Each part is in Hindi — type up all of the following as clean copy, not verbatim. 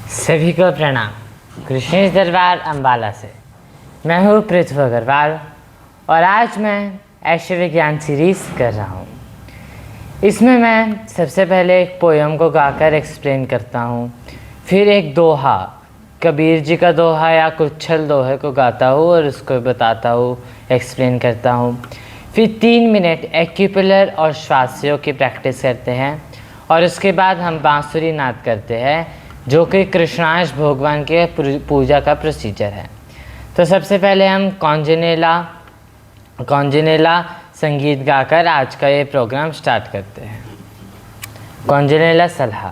सभी को प्रणाम। कृष्णेश दरबार अम्बाला से मैं हूँ पृथ्वी अग्रवाल और आज मैं ऐश्वर्य विज्ञान सीरीज़ कर रहा हूँ। इसमें मैं सबसे पहले एक पोयम को गाकर एक्सप्लेन करता हूँ, फिर एक दोहा, कबीर जी का दोहा या कुछल दोहे को गाता हूँ और उसको बताता हूँ, एक्सप्लेन करता हूँ। फिर 3 मिनट एक्यूपुलर और श्वासियों की प्रैक्टिस करते हैं और उसके बाद हम बांसुरी नाद करते हैं, जो कि कृष्णांश भगवान के पूजा का प्रोसीजर है। तो सबसे पहले हम कौंजनेला संगीत गाकर आज का ये प्रोग्राम स्टार्ट करते हैं। कौंजनेला सलाह।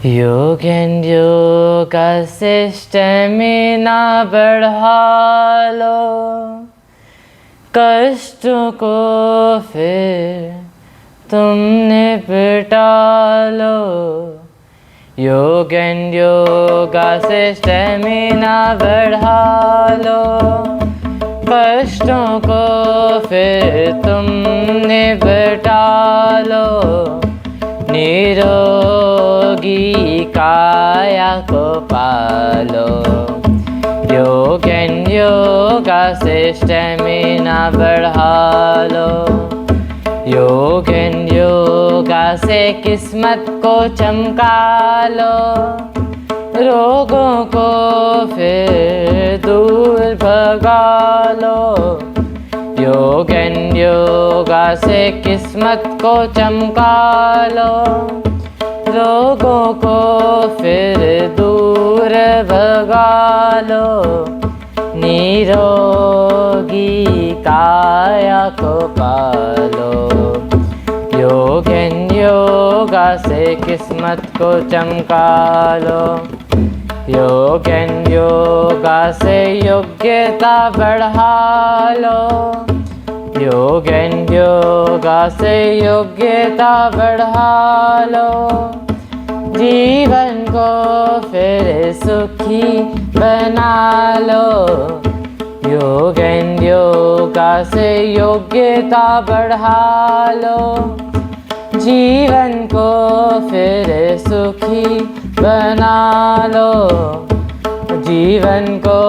योग एंड योगा से स्टेमिना बढ़ा लो, कष्टों को फिर तुम निपटा लो। योग एंड योगा से स्टेमिना बढ़ा लो, कष्टों को फिर तुम निपटा लो। निरोगी काया को पालो। योग एंड योगा से स्टेमिना बढ़ा लो, योग एंड योगा से किस्मत को चमका लो। रोगों को फिर दूर भगा लो। योग एंड योगा से किस्मत को चमका लो। रोगों को फिर दूर भगा लो। निरोगी काया को पालो। योग एंड योगा से किस्मत को चमका लो। योग एंड योगा से योग्यता बढ़ा लो। योग एंड योगा से योग्यता बढ़ा लो। जीवन को फिर सुखी बना लो। योग एंड योगा से योग्यता बढ़ा लो। जीवन को फिर सुखी बना लो। जीवन को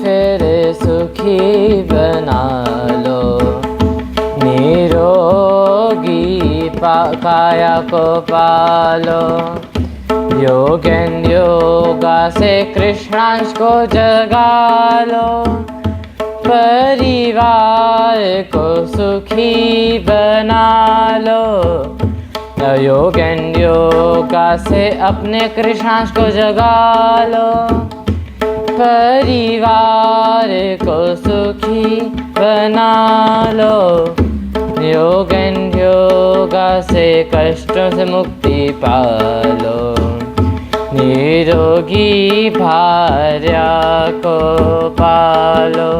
फिर सुखी बना लो। निरोगी काया को पालो। योग एंड योगा से कृष्णांश को जगा लो। परिवार को सुखी बना लो। योग एंड योगा से अपने कृष्णांश को जगा लो। परिवार को सुखी बना लो। योग एंड योगा से कष्टों से मुक्ति पालो। निरोगी भार्या को पालो।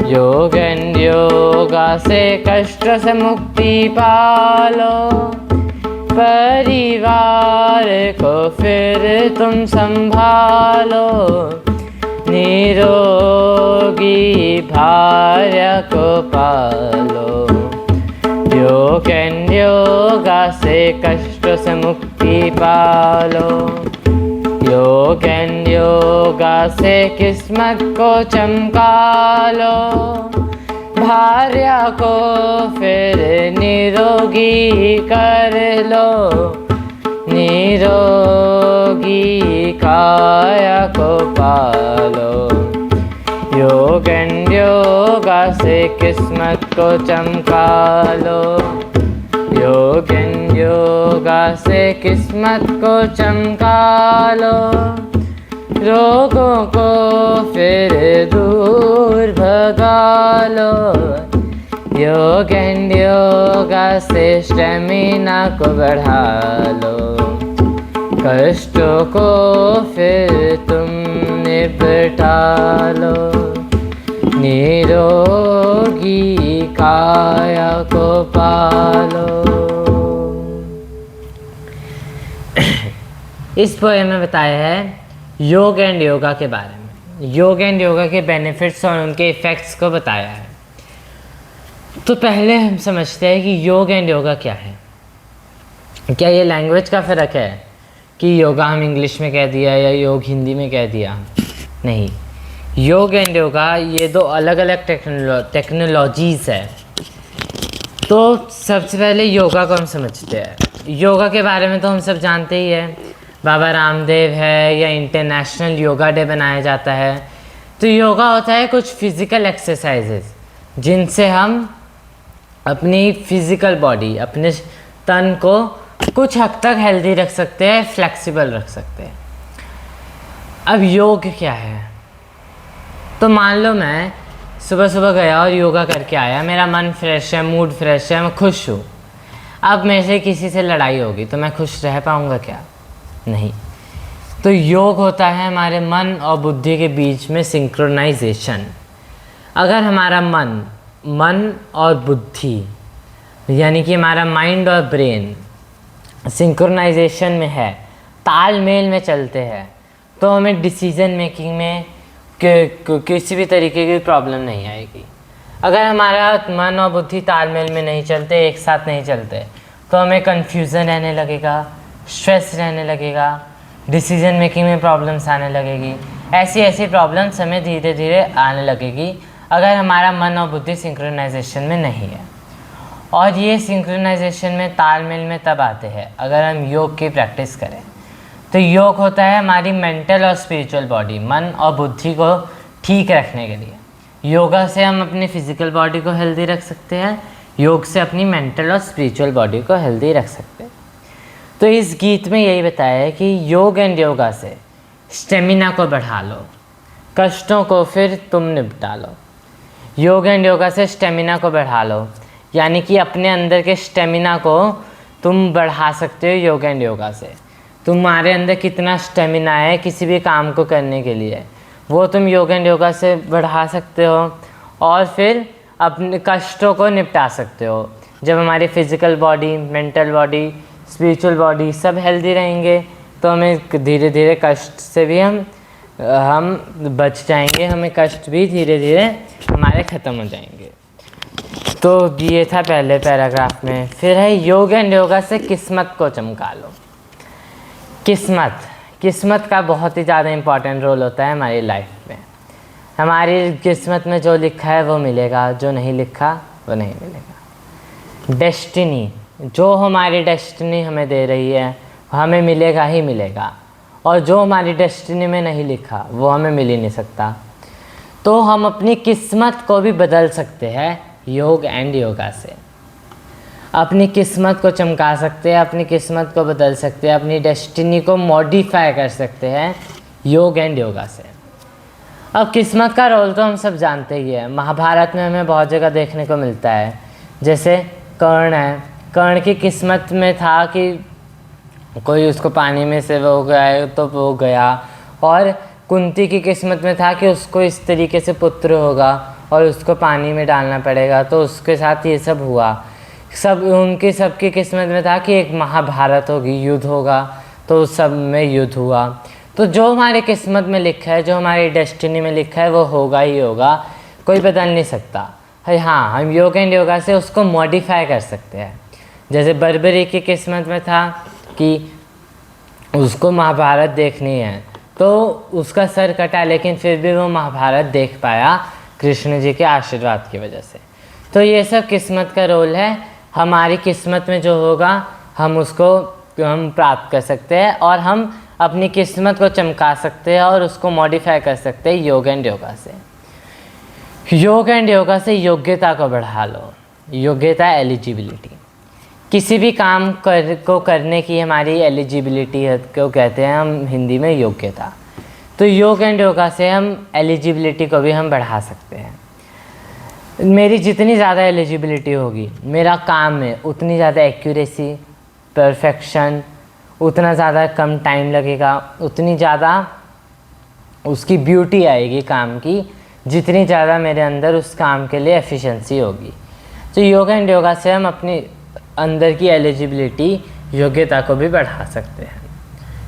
योग एंड योगा से कष्ट से मुक्ति पालो। परिवार को फिर तुम संभालो। निरोगी भार्या को पालो। योग एंड योगा से कष्ट से मुक्ति पालो। योग एंड योगा से किस्मत को चमका लो। भार्या को फिर निरोगी कर लो। निरोगी काया को पालो। योग एंड योगा से किस्मत को चमका लो। योग एंड योगा से किस्मत को चमका लो। रोगों को फिर दूर भगा लो। योग एंड योगा से स्टेमिना को बढ़ा लो। कष्टों को फिर तुम निपटा लो। निरोगी काया को पालो। इस पोएम में बताया है योग एंड योगा के बारे में। योग एंड योगा के बेनिफिट्स और उनके इफ़ेक्ट्स को बताया है। तो पहले हम समझते हैं कि योग एंड योगा क्या है। क्या ये लैंग्वेज का फ़र्क है? कि योगा हम इंग्लिश में कह दिया या योग हिंदी में कह दिया, नहीं। योग एंड योगा ये दो अलग अलग टेक्नोलॉजीज़ है। तो सबसे पहले योगा को हम समझते हैं। योगा के बारे में तो हम सब जानते ही हैं, बाबा रामदेव है या इंटरनेशनल योगा डे बनाया जाता है। तो योगा होता है कुछ फिज़िकल एक्सरसाइजेज जिनसे हम अपनी फिज़िकल बॉडी, अपने तन को कुछ हद तक हेल्दी रख सकते हैं, फ्लेक्सिबल रख सकते हैं। अब योग क्या है? तो मान लो मैं सुबह सुबह गया और योगा करके आया, मेरा मन फ्रेश है, मूड फ्रेश है, मैं खुश हूँ। अब मेरे से किसी से लड़ाई होगी तो मैं खुश रह पाऊँगा क्या? नहीं। तो योग होता है हमारे मन और बुद्धि के बीच में सिंक्रोनाइजेशन। अगर हमारा मन और बुद्धि यानी कि हमारा माइंड और ब्रेन सिंक्रोनाइजेशन में है, तालमेल में चलते हैं, तो हमें डिसीजन मेकिंग में किसी भी तरीके की प्रॉब्लम नहीं आएगी। अगर हमारा मन और बुद्धि तालमेल में नहीं चलते, एक साथ नहीं चलते, तो हमें कन्फ्यूज़न रहने लगेगा, स्ट्रेस रहने लगेगा, डिसीजन मेकिंग में प्रॉब्लम्स आने लगेगी। ऐसी प्रॉब्लम्स हमें धीरे धीरे आने लगेगी अगर हमारा मन और बुद्धि सिंक्रोनाइजेशन में नहीं है। और ये सिंक्रोनाइजेशन में, तालमेल में तब आते हैं अगर हम योग की प्रैक्टिस करें। तो योग होता है हमारी मेंटल और स्पिरिचुअल बॉडी, मन और बुद्धि को ठीक रखने के लिए। योगा से हम अपनी फिजिकल बॉडी को हेल्दी रख सकते हैं, योग से अपनी मेंटल और स्पिरिचुअल बॉडी को हेल्दी रख सकते हैं। तो इस गीत में यही बताया है कि योग एंड योगा से स्टेमिना को बढ़ा लो, कष्टों को फिर तुम निपटा लो। योग एंड योगा से स्टेमिना को बढ़ा लो, यानी कि अपने अंदर के स्टेमिना को तुम बढ़ा सकते हो योग एंड योगा से। तुम्हारे अंदर कितना स्टेमिना है किसी भी काम को करने के लिए, वो तुम योग एंड योगा से बढ़ा सकते हो और फिर अपने कष्टों को निपटा सकते हो। जब हमारी physical body, mental body, spiritual body सब हेल्दी रहेंगे तो हमें धीरे धीरे कष्ट से भी हम बच जाएंगे, हमें कष्ट भी धीरे धीरे हमारे ख़त्म हो जाएंगे। तो ये था पहले पैराग्राफ में। फिर है योग एंड योगा से किस्मत को चमका लो। किस्मत का बहुत ही ज़्यादा इम्पॉर्टेंट रोल होता है हमारी लाइफ में। हमारी किस्मत में जो लिखा है वो मिलेगा, जो नहीं लिखा वो नहीं मिलेगा। डेस्टिनी, जो हमारी डेस्टिनी हमें दे रही है हमें मिलेगा ही मिलेगा, और जो हमारी डेस्टिनी में नहीं लिखा वो हमें मिल ही नहीं सकता। तो हम अपनी किस्मत को भी बदल सकते हैं योग एंड योगा से। अपनी किस्मत को चमका सकते हैं, अपनी किस्मत को बदल सकते हैं, अपनी डेस्टिनी को मॉडिफाई कर सकते हैं योग एंड योगा से। अब किस्मत का रोल तो हम सब जानते ही हैं, महाभारत में हमें बहुत जगह देखने को मिलता है। जैसे कर्ण है, कर्ण की किस्मत में था कि कोई उसको पानी में से वो गया तो वो गया, और कुंती की किस्मत में था कि उसको इस तरीके से पुत्र होगा और उसको पानी में डालना पड़ेगा, तो उसके साथ ये सब हुआ। उनकी सबकी किस्मत में था कि एक महाभारत होगी, युद्ध होगा, तो उस सब में युद्ध हुआ। तो जो हमारी किस्मत में लिखा है, जो हमारी डेस्टिनी में लिखा है वो होगा ही होगा, कोई बदल नहीं सकता है। हाँ, हम योग एंड योगा से उसको मॉडिफाई कर सकते हैं। जैसे बर्बरी की किस्मत में था कि उसको महाभारत देखनी है, तो उसका सर कटा, लेकिन फिर भी वो महाभारत देख पाया कृष्ण जी के आशीर्वाद की वजह से। तो ये सब किस्मत का रोल है। हमारी किस्मत में जो होगा हम उसको प्राप्त कर सकते हैं, और हम अपनी किस्मत को चमका सकते हैं और उसको मॉडिफाई कर सकते हैं योग एंड योगा से। योग एंड योगा से योग्यता को बढ़ा लो। योग्यता, एलिजिबिलिटी, किसी भी काम को करने की हमारी एलिजिबिलिटी को कहते हैं हम हिंदी में योग्यता। तो योग एंड योगा से हम एलिजिबिलिटी को भी हम बढ़ा सकते हैं। मेरी जितनी ज़्यादा एलिजिबिलिटी होगी मेरा काम में, उतनी ज़्यादा एक्यूरेसी, परफेक्शन, उतना ज़्यादा कम टाइम लगेगा, उतनी ज़्यादा उसकी ब्यूटी आएगी काम की, जितनी ज़्यादा मेरे अंदर उस काम के लिए एफिशिएंसी होगी। तो योग एंड योगा से हम अपनी अंदर की एलिजिबिलिटी, योग्यता को भी बढ़ा सकते हैं।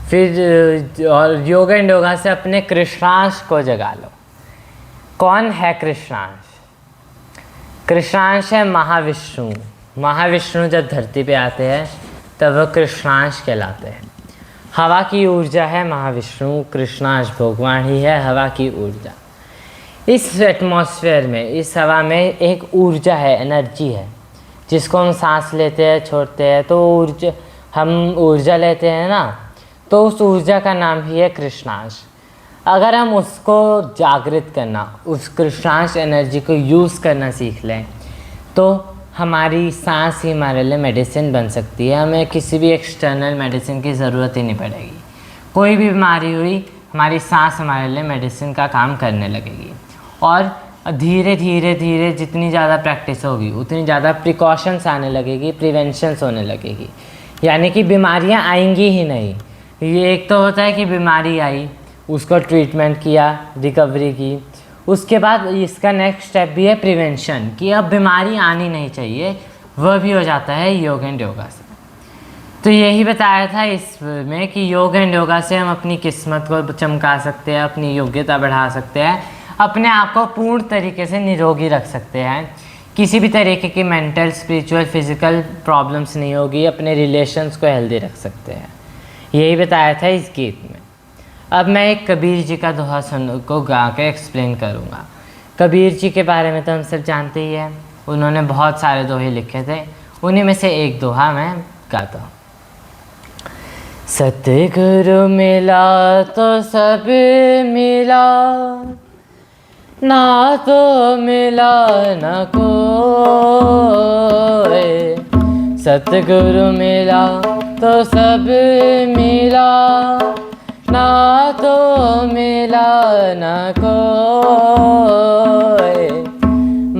फिर और योग एंड योगा से अपने कृष्णांश को जगा लो। कौन है कृष्णांश? कृष्णांश है महाविष्णु। महाविष्णु जब धरती पे आते हैं तब वो कृष्णांश कहलाते हैं। हवा की ऊर्जा है महाविष्णु, कृष्णाज भगवान ही है हवा की ऊर्जा। इस एटमॉस्फेयर में, इस हवा में एक ऊर्जा है, एनर्जी है, जिसको हम सांस लेते हैं, छोड़ते हैं, तो ऊर्जा, हम ऊर्जा लेते हैं ना, तो उस ऊर्जा का नाम ही है कृष्णांश। अगर हम उसको जागृत करना, उस कृष्णांश एनर्जी को यूज़ करना सीख लें, तो हमारी सांस ही हमारे लिए मेडिसिन बन सकती है। हमें किसी भी एक्सटर्नल मेडिसिन की ज़रूरत ही नहीं पड़ेगी। कोई भी बीमारी हुई, हमारी सांस हमारे लिए मेडिसिन का काम करने लगेगी। और धीरे धीरे धीरे जितनी ज़्यादा प्रैक्टिस होगी उतनी ज़्यादा प्रिकॉशंस आने लगेगी, प्रिवेंशंस होने लगेगी, यानी कि बीमारियां आएंगी ही नहीं। ये एक तो होता है कि बीमारी आई, उसको ट्रीटमेंट किया, रिकवरी की, उसके बाद इसका नेक्स्ट स्टेप भी है प्रिवेंशन, कि अब बीमारी आनी नहीं चाहिए, वह भी हो जाता है योग एंड योगा से। तो यही बताया था इसमें कि योग एंड योगा से हम अपनी किस्मत को चमका सकते हैं, अपनी योग्यता बढ़ा सकते हैं, अपने आप को पूर्ण तरीके से निरोगी रख सकते हैं, किसी भी तरीके की मेंटल, स्पिरिचुअल, फिजिकल प्रॉब्लम्स नहीं होगी, अपने रिलेशंस को हेल्दी रख सकते हैं। यही बताया था इस गीत में। अब मैं एक कबीर जी का दोहा को गा के एक्सप्लेन करूँगा। कबीर जी के बारे में तो हम सब जानते ही हैं, उन्होंने बहुत सारे दोहे लिखे थे, उन्हीं में से एक दोहा मैं गाता हूँ। सतगुरु मिला तो सब मिला, ना तो मिला न कोई। सतगुरु मिला तो सब मिला, ना तो मिला न कोई।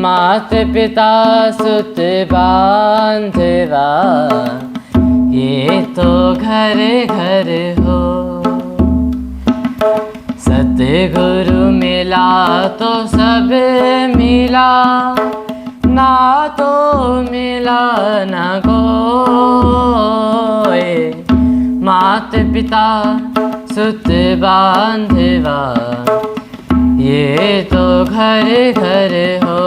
मात पिता सुत बांधवा, ये तो घर घर हो। सतगुरु मिला तो सब मिला, ना तो मिला न कोई। मात पिता सुत बांधवा, ये तो घर घर हो।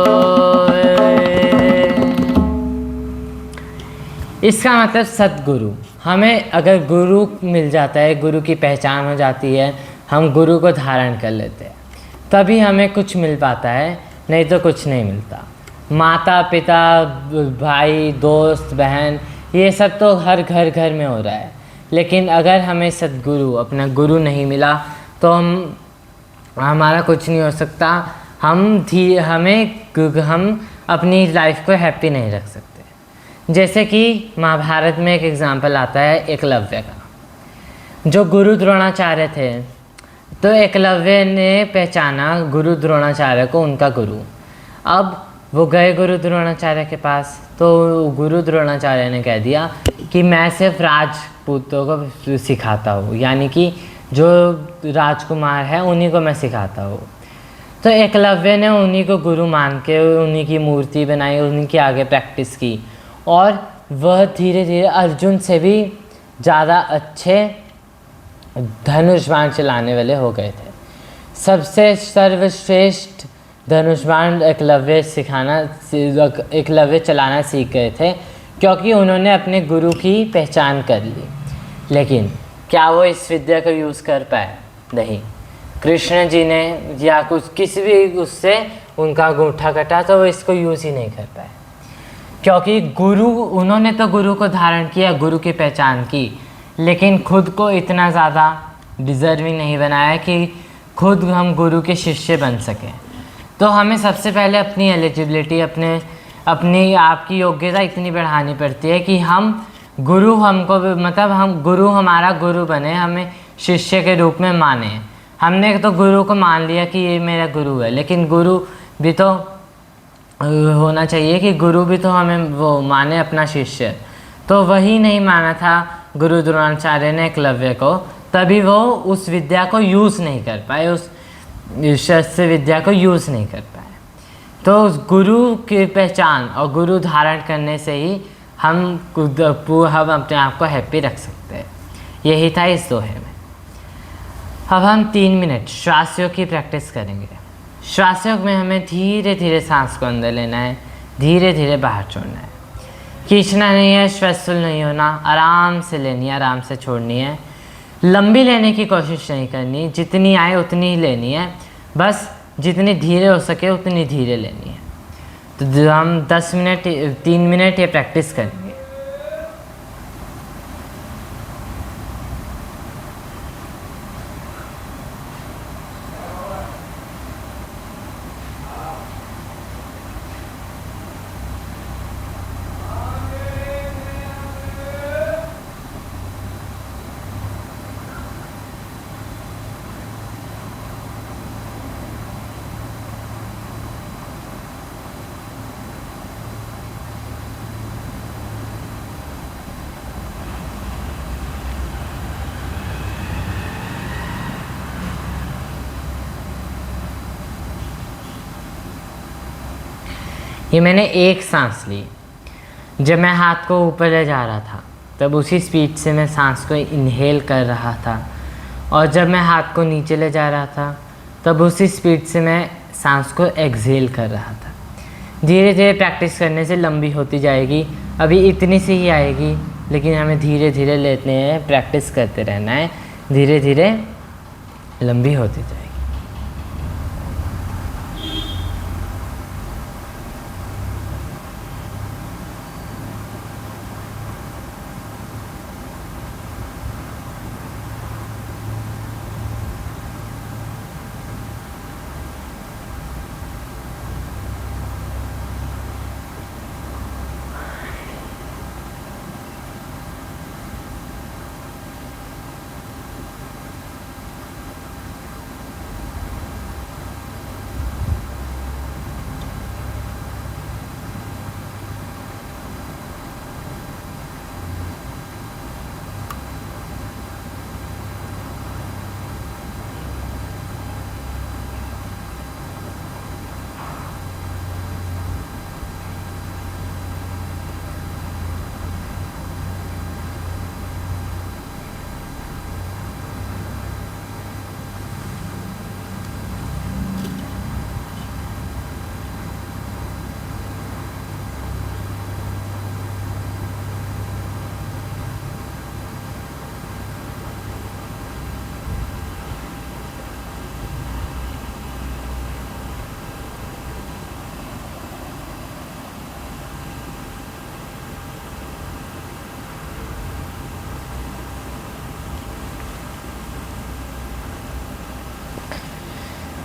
इसका मतलब सतगुरु, हमें अगर गुरु मिल जाता है, गुरु की पहचान हो जाती है, हम गुरु को धारण कर लेते हैं, तभी हमें कुछ मिल पाता है, नहीं तो कुछ नहीं मिलता। माता पिता, भाई, दोस्त, बहन, ये सब तो हर घर घर में हो रहा है, लेकिन अगर हमें सद्गुरु, अपना गुरु नहीं मिला, तो हमारा कुछ नहीं हो सकता। हम अपनी लाइफ को हैप्पी नहीं रख सकते। जैसे कि महाभारत में एक एग्जाम्पल आता है एकलव्य का, जो गुरु द्रोणाचार्य थे, तो एकलव्य ने पहचाना गुरु द्रोणाचार्य को उनका गुरु। अब वो गए गुरु द्रोणाचार्य के पास, तो गुरु द्रोणाचार्य ने कह दिया कि मैं सिर्फ राजपूतों को सिखाता हूँ, यानी कि जो राजकुमार है उन्हीं को मैं सिखाता हूँ। तो एकलव्य ने उन्हीं को गुरु मान के उन्हीं की मूर्ति बनाई, उन्हीं के आगे प्रैक्टिस की, और वह धीरे धीरे अर्जुन से भी ज़्यादा अच्छे धनुष बाण चलाने वाले हो गए थे। सबसे सर्वश्रेष्ठ धनुष बाण एकलव्य चलाना सीख गए थे, क्योंकि उन्होंने अपने गुरु की पहचान कर ली। लेकिन क्या वो इस विद्या को यूज़ कर पाए? नहीं। कृष्ण जी ने या कुछ किसी भी उससे उनका अंगूठा कटा, तो वो इसको यूज़ ही नहीं कर पाए, क्योंकि गुरु, उन्होंने तो गुरु को धारण किया, गुरु की पहचान की, लेकिन खुद को इतना ज़्यादा डिज़र्विंग नहीं बनाया कि खुद हम गुरु के शिष्य बन सकें। तो हमें सबसे पहले अपनी एलिजिबिलिटी, अपनी आपकी योग्यता इतनी बढ़ानी पड़ती है कि हम गुरु, हम गुरु हमारा गुरु बने, हमें शिष्य के रूप में माने। हमने तो गुरु को मान लिया कि ये मेरा गुरु है, लेकिन गुरु भी तो होना चाहिए कि गुरु भी तो हमें वो माने अपना शिष्य। तो वही नहीं माना था गुरु द्रोणाचार्य ने एकलव्य को, तभी वो उस विद्या को यूज़ नहीं कर पाए, उस शस्त्र विद्या को यूज़ नहीं कर पाए। तो उस गुरु की पहचान और गुरु धारण करने से ही हम अपने आप को हैप्पी रख सकते हैं। यही था इस दोहे में। अब हम 3 मिनट श्वास योग की प्रैक्टिस करेंगे। श्वास योग में हमें धीरे धीरे सांस को अंदर लेना है, धीरे धीरे बाहर छोड़ना है, खींचना नहीं है, स्ट्रेसफुल नहीं होना, आराम से लेनी है, आराम से छोड़नी है। लंबी लेने की कोशिश नहीं करनी, जितनी आए उतनी ही लेनी है, बस जितनी धीरे हो सके उतनी धीरे लेनी है। तो हम 10 मिनट 3 मिनट ये प्रैक्टिस करेंगे। ये मैंने एक सांस ली। जब मैं हाथ को ऊपर ले जा रहा था तब उसी स्पीड से मैं सांस को इनहेल कर रहा था, और जब मैं हाथ को नीचे ले जा रहा था तब उसी स्पीड से मैं सांस को एक्सहेल कर रहा था। धीरे धीरे प्रैक्टिस करने से लंबी होती जाएगी। अभी इतनी सी ही आएगी, लेकिन हमें धीरे धीरे लेते हैं, प्रैक्टिस करते रहना है, धीरे धीरे लंबी होती जाएगी।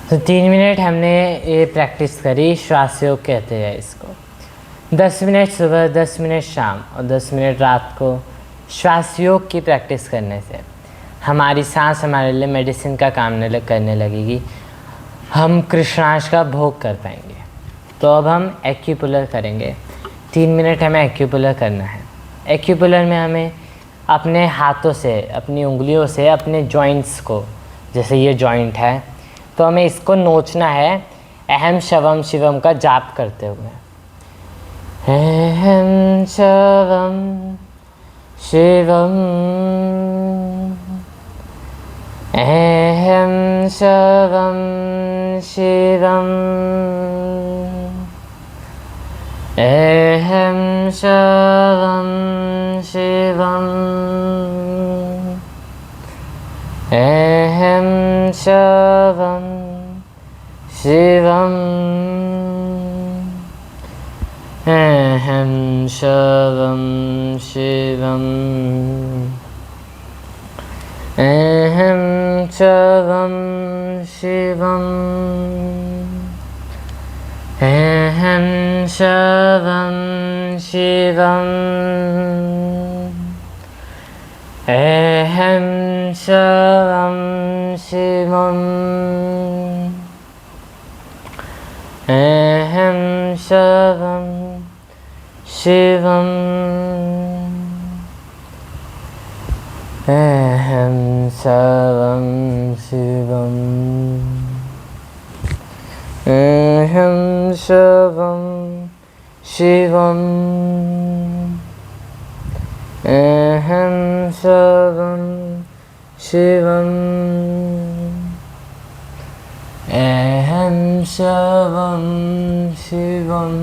तो 3 मिनट हमने ये प्रैक्टिस करी। श्वास योग कहते हैं इसको। 10 मिनट सुबह, 10 मिनट शाम और 10 मिनट रात को श्वास योग की प्रैक्टिस करने से हमारी सांस हमारे लिए मेडिसिन का काम करने लगेगी। हम कृष्णांश का भोग कर पाएंगे। तो अब हम एक्यूपुलर करेंगे। 3 मिनट हमें एक्यूपुलर करना है। एक्यूपुलर में हमें अपने हाथों से, अपनी उंगलियों से अपने जॉइंट्स को, जैसे ये जॉइंट है, तो हमें इसको नोचना है अहम शवम शिवम का जाप करते हुए। अहम शवम शिवम, अहम शवम शिवम, अहम शवम शिवम, अहम शवम शिवम, अहम शवम शिवम, अहम शवम शिवम, अहम शवम शिवम, अहम शवम शिवम, अहम शवम शिवम, अहम शवम शिवम, अहम शवम शिवम, अहम शवम शिवम, अहम शवम शिवम,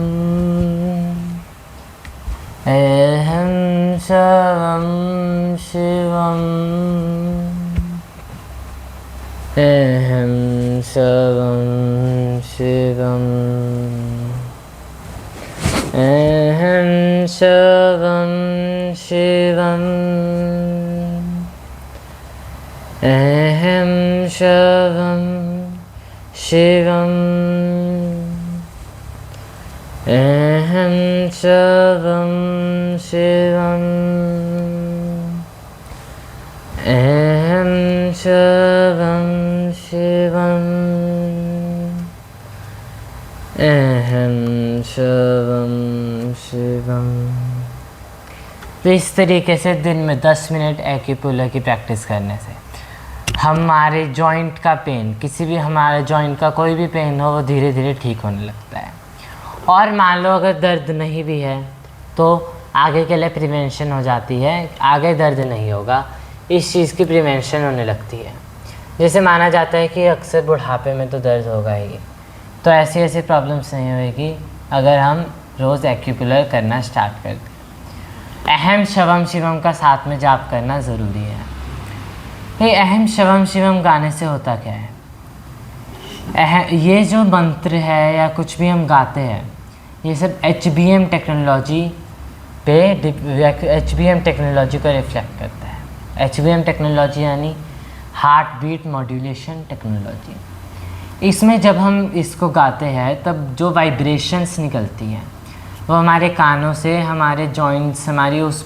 अहम शवम शिवम, अहं शवं शिवम् अहं शवं शिवम् अहं शवं शिवम् अहं शवं शिवम् अहं शवं शिवम् अहं शवं शिवम्। तो इस तरीके से दिन में 10 मिनट एक्यूपुंक्चर की प्रैक्टिस करने से हमारे जॉइंट का पेन, किसी भी हमारे जॉइंट का कोई भी पेन हो, वो धीरे धीरे ठीक होने लगता है। और मान लो अगर दर्द नहीं भी है तो आगे के लिए प्रिवेंशन हो जाती है, आगे दर्द नहीं होगा, इस चीज़ की प्रिवेंशन होने लगती है। जैसे माना जाता है कि अक्सर बुढ़ापे में तो दर्द होगा ही, तो ऐसी ऐसी प्रॉब्लम्स नहीं होगी अगर हम रोज़ एक्यूपुंक्चर करना स्टार्ट कर दें। अहम शवम शिवम का साथ में जाप करना ज़रूरी है। ये अहम शवम शिवम गाने से होता क्या है? ये जो मंत्र है या कुछ भी हम गाते हैं, ये सब HBM टेक्नोलॉजी पे HBM टेक्नोलॉजी को रिफ्लेक्ट करता है। HBM टेक्नोलॉजी यानी हार्ट बीट मॉड्यूलेशन टेक्नोलॉजी। इसमें जब हम इसको गाते हैं तब जो वाइब्रेशंस निकलती हैं वो हमारे कानों से हमारे जॉइंट्स, हमारी उस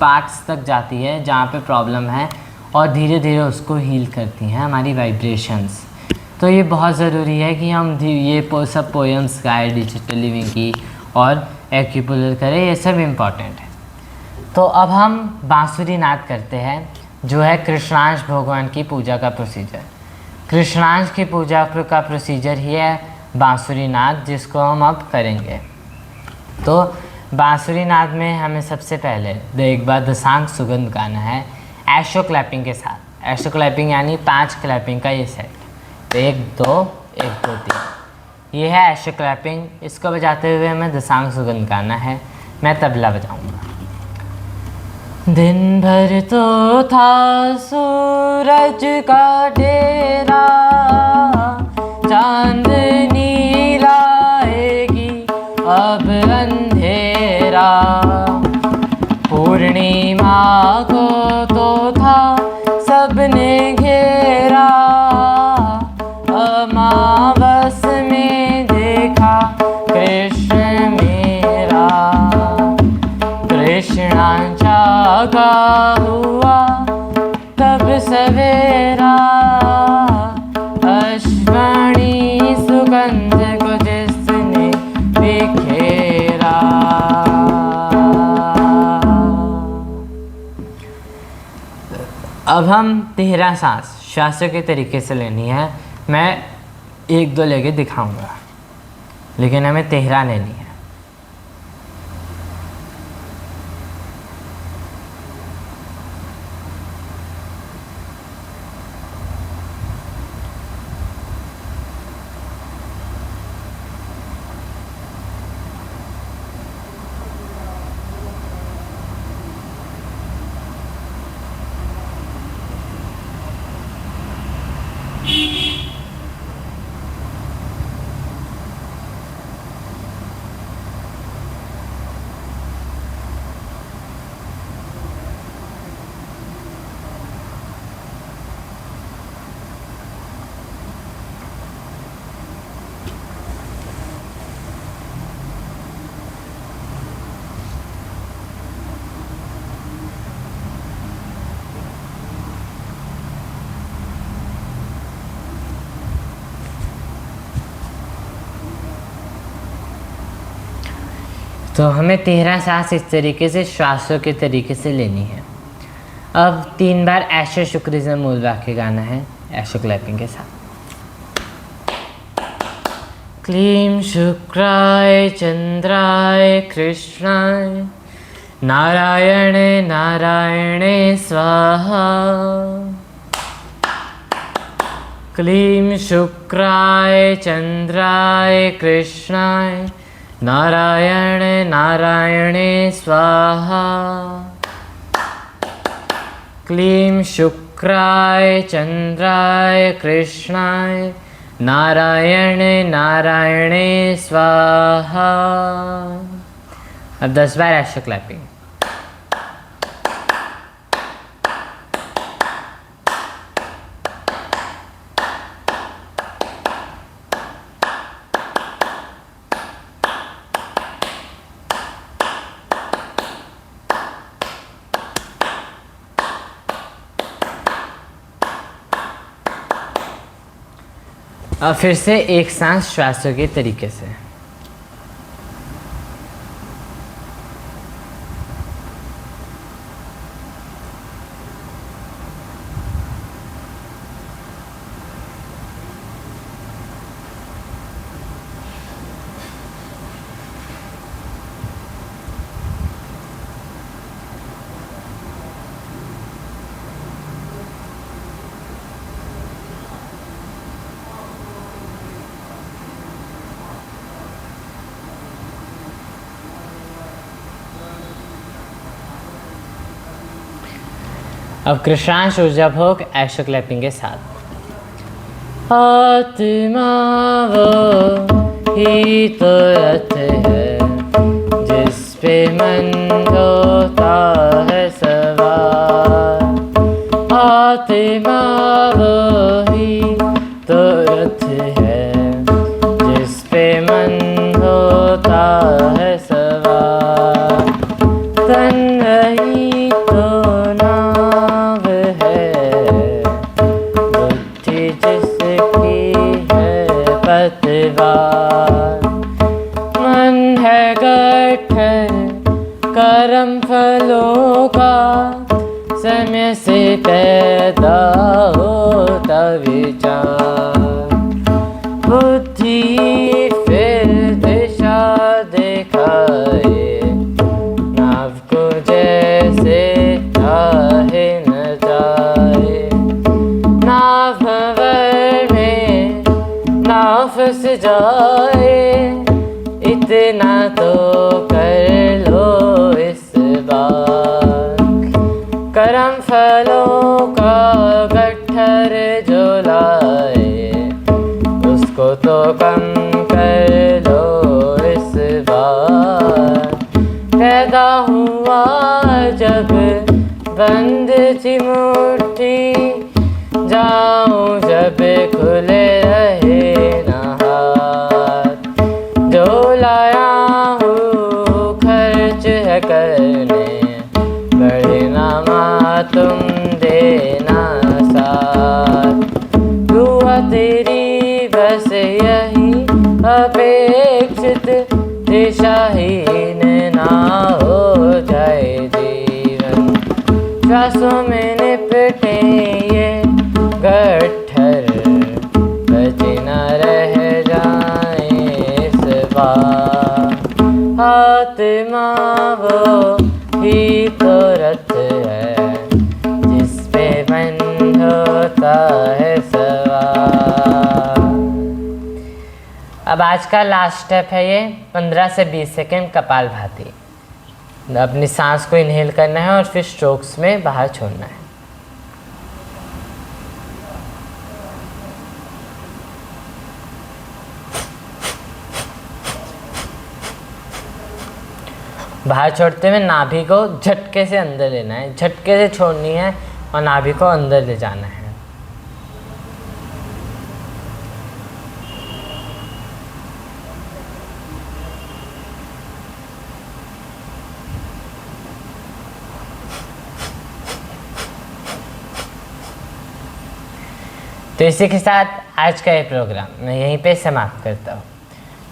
पार्ट्स तक जाती है जहाँ पे प्रॉब्लम है, और धीरे धीरे उसको हील करती हैं हमारी वाइब्रेशंस। तो ये बहुत ज़रूरी है कि हम ये सब पोएम्स गाए डिजिटल लिविंग की और एक्यूपुंक्चर करें, ये सब इम्पॉर्टेंट है। तो अब हम बांसुरी नाद करते हैं, जो है कृष्णांश भगवान की पूजा का प्रोसीजर। कृष्णांश की पूजा का प्रोसीजर ही है बांसुरी नाद, जिसको हम अब करेंगे। तो बांसुरी नाद में हमें सबसे पहले एक बार दशांग सुगंध गाना है एशो क्लैपिंग के साथ। एशो क्लैपिंग यानी 5 क्लैपिंग का ये सेट, 1 2 1 2 3, ये है एशो क्लैपिंग। इसको बजाते हुए हमें दशांग सुगंध गाना है। मैं तबला बजाऊंगा। दिन भर तो था सूरज का डेरा, चांदनी लाएगी अब अंधेरा। पूर्णिमा को तो था सबने घेरा, अमावस में देखा कृष्ण मेरा। कृष्णांचा का हुआ तब सवेरा, अश्वनी सुगंध को जिसने बिखेरा। अब हम 13 सांस श्वासों के तरीके से लेनी है। मैं 1 2 लेके दिखाऊंगा, लेकिन हमें 13 लेनी है। तो हमें 13 सांस इस तरीके से श्वासों के तरीके से लेनी है। अब 3 बार ऐशो शुक्रिज्म मूल वाक्य गाना है ऐशो क्लैपिंग के साथ। क्लीं शुक्राय चंद्राय कृष्णाय नारायणे नारायणे स्वाहा। क्लीं शुक्राय चंद्राय कृष्णाय नारायणे नारायणे स्वाहा। क्लीं शुक्राय शुक्राय चंद्राय कृष्णाय नारायणे नारायणे स्वाहा। अब 10 बार ऐसे क्लैपिंग। अब फिर से एक सांस श्वासों के तरीके से। अब कृष्णांश ऊर्जा भोग ऐशो क्लैपिंग के साथ। आत्मा वो ही तो रथ है जिस पे मन होता है सवार। आत्मा वो ही तो रथ है जिस पे मन होता है सवार। तन रही तो मन है गठर कर्म फलों का समय से पैदा होता विचार। बुद्धि फिर दिशा दिखाए नाव को जैसे चाहे न जाए। नाव भंवर में नाव फंस जाए इतना तो कर लो इस बार। कर्म फलों का गट्ठर जो लाए उसको तो कम कर लो इस बार। पैदा हुआ जब बंद थी मुट्ठी जाऊं जब खुले रहे ना हाथ। जो लाया हूँ खर्च है करने बड़े नामा तुम देना साथ। दुआ तेरी बस यही अपेक्षित दिशाहीन ना हो जाए जीवन। श्वासों में निपटे ये गट्ठर बचे न रह जाए इस बार। आत्मा वो ही तो रथ है जिस पे मन होता है सवार। अब आज का लास्ट स्टेप है ये 15 से 20 सेकेंड कपालभाति। अपनी सांस को इनहेल करना है और फिर स्ट्रोक्स में बाहर छोड़ना है। बाहर छोड़ते हुए नाभि को झटके से अंदर लेना है, झटके से छोड़नी है और नाभि को अंदर ले जाना है। तो इसी के साथ आज का ये प्रोग्राम मैं यहीं पे समाप्त करता हूँ।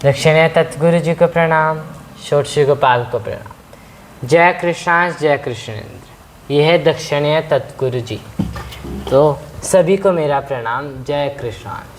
दक्षिणीय तत्गुरु जी को प्रणाम, छोट श्री गोपाल को प्रणाम। जय कृष्णांश जय कृष्णेंद्र। ये है दक्षिणीय तत्गुरु जी। तो सभी को मेरा प्रणाम। जय कृष्णांश।